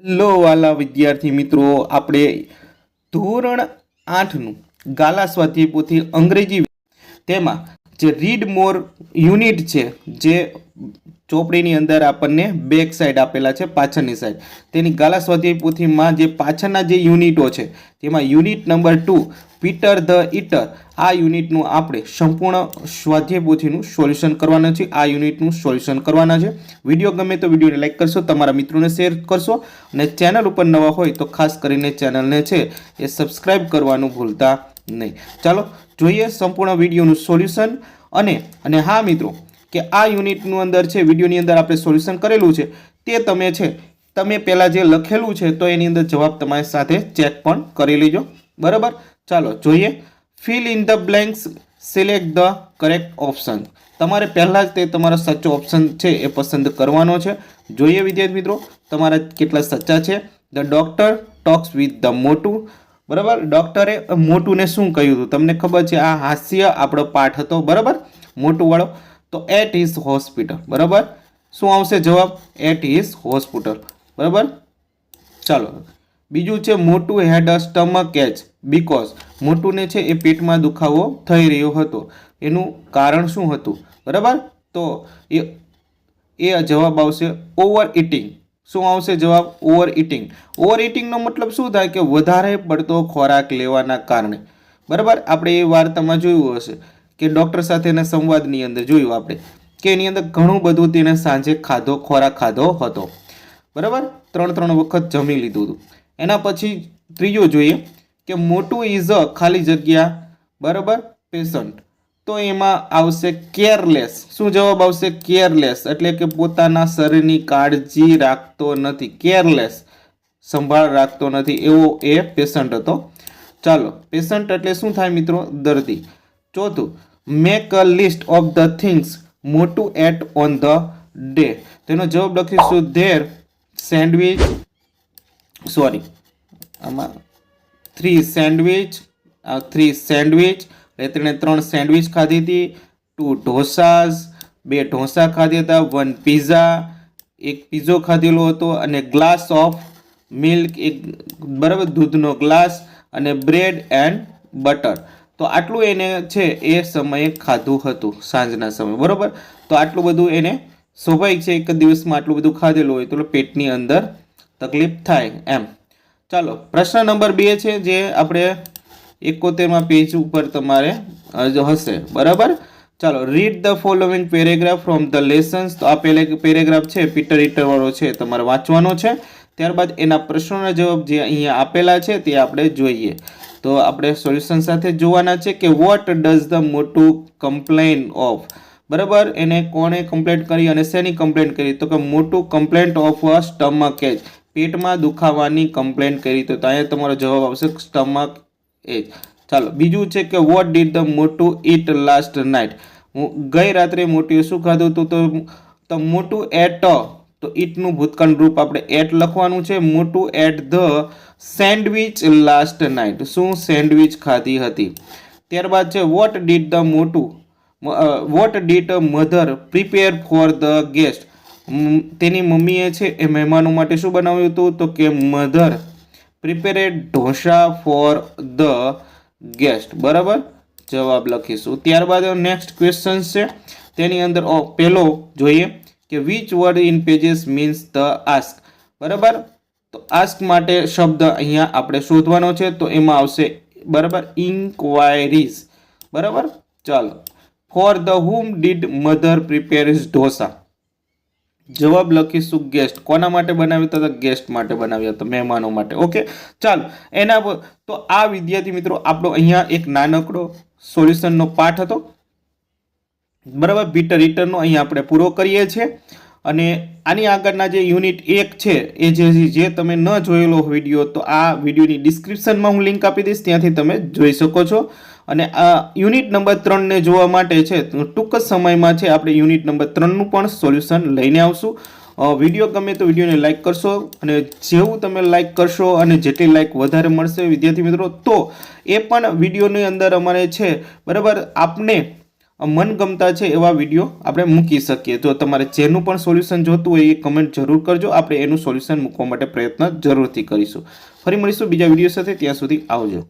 Hello વાલા વિદ્યાર્થી મિત્રો, આપણે ધોરણ 8નું ગાલા સ્વાધ્યાય પોથી અંગ્રેજી તેમાં જે રીડ મોર યુનિટ છે, જે ચોપડીની અંદર આપણને બેક સાઈડ આપેલા છે, પાછળની સાઈડ તેની ગાલા સ્વાધ્યાય પોથીમાં જે પાછળના જે યુનિટો છે તેમાં unit number 2 Peter the eater, આ યુનિટનું આપણે સંપૂર્ણ સ્વાધ્યાય પોથીનું સોલ્યુશન કરવાના છે. આ યુનિટનું સોલ્યુશન કરવાના છે. વિડીયો ગમે તો વિડીયોને લાઈક કરશો, તમારા મિત્રોને શેર કરશો અને ચેનલ ઉપર નવા હોય તો ખાસ કરીને ચેનલને છે એ સબસ્ક્રાઈબ કરવાનું ભૂલતા નહીં. ચાલો જોઈએ સંપૂર્ણ વિડીયોનું સોલ્યુશન. અને હા મિત્રો, કે આ યુનિટનું અંદર છે, વિડીયોની અંદર આપણે સોલ્યુશન કરેલું છે તે તમે પહેલાં જે લખેલું છે તો એની અંદર જવાબ તમારી સાથે ચેક પણ કરી લેજો. બરાબર, ચાલો જોઈએ. Fill in the blanks, select the correct option. તમારે પહેલાં જ તે તમારો સાચો ઓપ્શન છે એ પસંદ કરવાનો છે. જોઈએ વિદ્યાર્થી મિત્રો તમારા કેટલા સાચા છે. The doctor talks with the મોટુ. બરાબર, ડોક્ટરે મોટુને શું કહ્યું હતું તમને ખબર છે? આ હાસ્ય આપણો પાઠ હતો, બરાબર, મોટું વાળો. તો એટ હિઝ હોસ્પિટલ. બરાબર, શું આવશે જવાબ? At his hospital. બરાબર, ચાલો બીજું છે મોટું had a stomach ache because. મોટુને છે એ પેટમાં દુખાવો થઈ રહ્યો હતો, એનું કારણ શું હતું? બરાબર, તો એ જવાબ આવશે ઓવર ઇટિંગ. શું આવશે જવાબ? Over eating. ઓવર ઇટિંગનો મતલબ શું થાય? કે વધારે પડતો ખોરાક લેવાના કારણે. બરાબર, આપણે એ વાર્તામાં જોયું હશે કે ડૉક્ટર સાથેના સંવાદની અંદર જોયું આપણે કે એની અંદર ઘણું બધું તેને સાંજે ખોરાક ખાધો હતો. બરાબર, 3 વખત જમી લીધું હતું. એના પછી ત્રીજો જોઈએ કે મોટું ઇઝ અ ખાલી જગ્યા, બરાબર, પેશન્ટ. તો એમાં આવશે કેરલેસ. શું જવાબ આવશે? કેરલેસ, એટલે કે પોતાના શરીરની કાળજી રાખતો નથી. કેરલેસ, સંભાળ રાખતો નથી, એવો એ પેશન્ટ હતો. ચાલો, પેશન્ટ એટલે શું થાય મિત્રો? દર્દી. ચોથું, make a list of the things મોટું એટ ઓન ધ ડે. તેનો જવાબ લખીશું ધેર સેન્ડવિચ, આમાં 3 સેન્ડવિચ, 3 સેન્ડવિચ, એટલે તેણે 3 સેન્ડવિચ ખાધી હતી. 2 ઢોસાસ, 2 ઢોસા ખાધા હતા. 1 પીઝા, 1 પીઝો ખાધેલો હતો. અને ગ્લાસ ઓફ મિલ્ક, એક બરાબર દૂધનો ગ્લાસ. અને બ્રેડ એન્ડ બટર. તો આટલું એને છે એ સમયે ખાધું હતું, સાંજના સમયે. બરાબર, તો આટલું બધું એને સ્વાભાવિક છે, એક જ દિવસમાં આટલું બધું ખાધેલું હોય તો પેટની અંદર તકલીફ થાય એમ. ચાલો, પ્રશ્ન નંબર 2 છે, જે આપણે 71માં પેજ ઉપર તમારે હશે. બરાબર, ચાલો. Read the following paragraph from the lessons. તો આ પેરેગ્રાફ છે પીટર ઈટર વાળો છે, તમારે વાંચવાનો છે. ત્યારબાદ એના પ્રશ્નોના જવાબ જે અહીંયા આપેલા છે તે આપણે જોઈએ. તો આપણે સોલ્યુશન સાથે જોવાના છે કે વોટ ડઝ ધ મોટુ કમ્પ્લેન ઓફ. બરાબર, એને કોણે કમ્પ્લેન્ટ કરી અને શેની કમ્પ્લેન્ટ કરી? તો કે મોટું complaint of a stomach H, પેટમાં દુખાવાની કમ્પ્લેન્ટ કરી. તો અહીંયા તમારો જવાબ આવશે સ્ટમક એચ. ચાલો, બીજું છે કે વોટ ડીડ ધ મોટુ ઈટ લાસ્ટ નાઇટ. ગઈ રાત્રે મોટુએ શું ખાધું હતું? તો મોટું એટ, તો ઈટનું ભૂતકાળ રૂપ આપણે એટ લખવાનું છે. મોટું ate the sandwich last night. શું સેન્ડવિચ ખાધી હતી? ત્યારબાદ છે what did the what did mother prepare for the guest. તેની મમ્મીએ છે એ મહેમાનો માટે શું બનાવ્યું હતું? તો કે mother prepared dosa for the guest. બરાબર, જવાબ લખીશું. ત્યારબાદ નેક્સ્ટ ક્વેશ્ચન છે, તેની અંદર પહેલો જોઈએ કે which word in pages means the ask. બરાબર, તો આસ્ક માટે શબ્દ અહીંયા આપણે શોધવાનો છે. તો એમાં આવશે બરાબર ઇન્ક્વાયરીઝ. બરાબર, ચાલો. For the whom did mother prepare dosa. જવાબ લખીશું ગેસ્ટ. કોના માટે બનાવ્યા હતા? ગેસ્ટ માટે બનાવ્યા હતા, મહેમાનો માટે. ઓકે, ચાલો. એના તો આ વિદ્યાર્થી મિત્રો આપણો અહીંયા એક નાનકડો સોલ્યુશનનો પાઠ હતો. બરાબર, પીટર ઈટરનો અહીંયા આપણે પૂરો કરીએ છીએ. અને આની આગળના જે યુનિટ 1 છે એ જે તમે ન જોયેલો વિડીયો, તો આ વિડીયોની ડિસ્ક્રિપ્શનમાં હું લિંક આપી દઈશ, ત્યાંથી તમે જોઈ શકો છો. અને આ યુનિટ નંબર 3ને જોવા માટે છે ટૂંક જ સમયમાં છે આપણે યુનિટ નંબર 3નું પણ સોલ્યુશન લઈને આવશું. વિડીયો ગમે તો વિડીયોને લાઇક કરશો, અને જેવું તમે લાઇક કરશો અને જેટલી લાઇક વધારે મળશે વિદ્યાર્થી મિત્રો, તો એ પણ વિડીયોની અંદર અમારે છે બરાબર આપને મનગમતા છે એવા વિડીયો આપણે મૂકી શકીએ. તો તમારે જેનું પણ સોલ્યુશન જોતું હોય એ કમેન્ટ જરૂર કરજો, આપણે એનું સોલ્યુશન મૂકવા માટે પ્રયત્ન જરૂરથી કરીશું. ફરી મળીશું બીજા વિડીયો સાથે, ત્યાં સુધી આવજો.